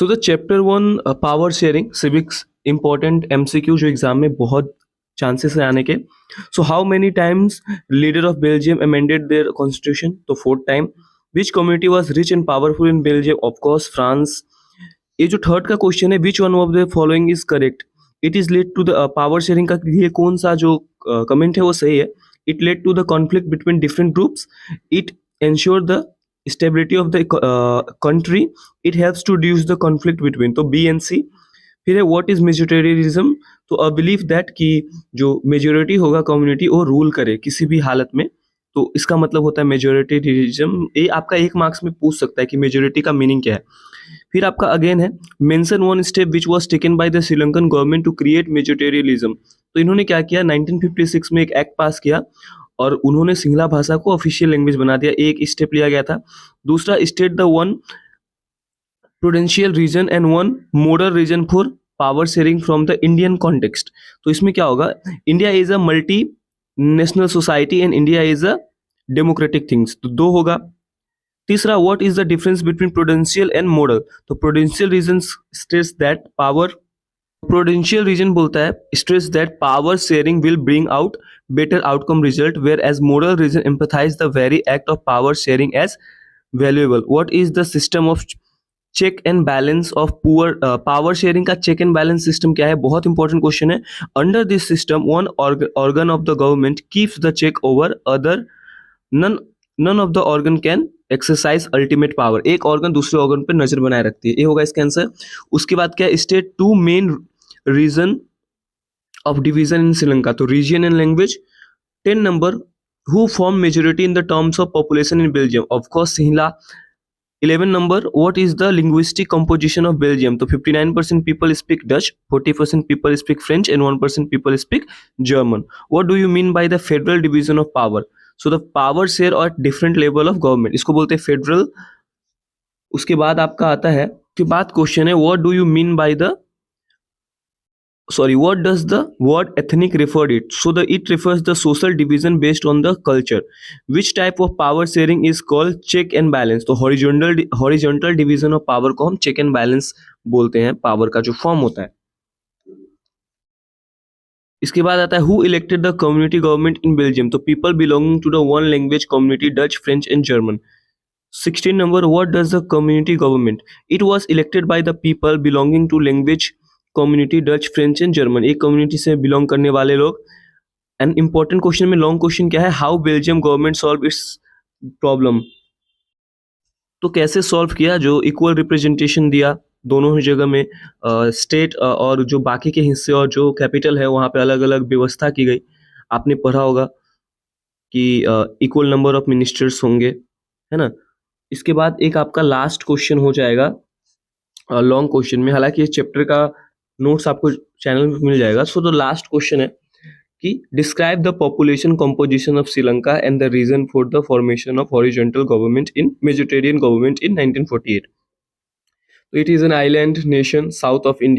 So the chapter 1 power sharing civics important MCQ जो exam में बहुत चांसेस है आने के. So how many times leader of Belgium amended their constitution? तो 4th time. Which community was rich and powerful in Belgium? Of course France. ये जो third का क्वेश्चन है, which one of the following is correct? It is led to the power sharing का ये कौन सा जो कमेंट है वो सही है? It led to the conflict between different groups. It ensure the stability of the country. It helps to reduce the conflict between. तो बी एंड सी. फिर है व्हाट इज मेजोरिटेरिज्म? तो अ बिलीफ दैट कि जो majority होगा community वो rule करे किसी भी हालत में, तो इसका मतलब होता है मेजोरिटेरिज्म. ये आपका 1 मार्क्स में पूछ सकता है कि मेजोरिटी का मीनिंग क्या है. फिर आपका अगेन है mention one step which was taken by the Sri Lankan government to create majoritarianism. तो इन्होंने क्या किया, 1956 में एक एक्ट पास किया और उन्होंने सिंगला भाषा को ऑफिशियल लैंग्वेज बना दिया. एक स्टेप लिया गया था. दूसरा, state the one prudential reason and one moral reason for power sharing from the Indian context. तो इसमें क्या होगा, India is a multi national society and India is a democratic things. तो 2 होगा. तीसरा, what is the difference between prudential and moral? तो prudential reason states that power, prudential reason बोलता है stress that power sharing will bring out better outcome result, where as model reason empathise the very act of power sharing as valuable. What is the system of check and balance of poor? Power sharing का check and balance system क्या है? बहुत important question है. Under this system one organ of the government keeps the check over other. None of the organ can exercise ultimate power. एक organ दूसरे organ पर नजर बनाए रखती है. ये होगा इसका आंसर. उसके बाद क्या, state 2 main reason of division in Sri Lanka. तो reason and language. 10 number, who form majority in the terms of population in Belgium? Of course Sinhala. 11 number, what is the linguistic composition of Belgium? तो 59% people speak Dutch, 40% people speak French and 1% people speak German. What do you mean by the federal division of power? So the power share और different level of government, इसको बोलते हैं federal. उसके बाद आपका आता है, उसके बाद क्वेश्चन है what do you mean by the, what does the word ethnic refer it? So it refers the social division based on the culture. Which type of power sharing is called check and balance? तो horizontal division of power को हम check and balance बोलते हैं, power का जो form होता है. इसके बाद आता है who elected the community government in Belgium? तो people belonging to the one language community, Dutch, French and German. 16 number, what does the community government? It was elected by the people belonging to language community, Dutch, French and German. एक community से belong करने वाले लोग. And important question में long question क्या है, how Belgium government solve it's problem. तो कैसे सॉल्व किया, जो इक्वल रिप्रेजेंटेशन दिया दोनों ही जगह में, स्टेट और जो बाकी के हिस्से और जो कैपिटल है वहाँ पे अलग अलग व्यवस्था की गई. आपने पढ़ा होगा कि इक्वल नंबर ऑफ मिनिस्टर्स होंगे, है ना. इसके बाद एक आपका लास्ट क्वेश्चन हो जाएगा लॉन्ग क्वेश्चन में. हालांकि इस चैप्टर का नोट्स आपको चैनल में मिल जाएगा. सो द लास्ट क्वेश्चन है कि describe the population composition of Sri Lanka and the reason for the formation of horizontal government in majoritarian government in 1948. So it is an island nation south of India.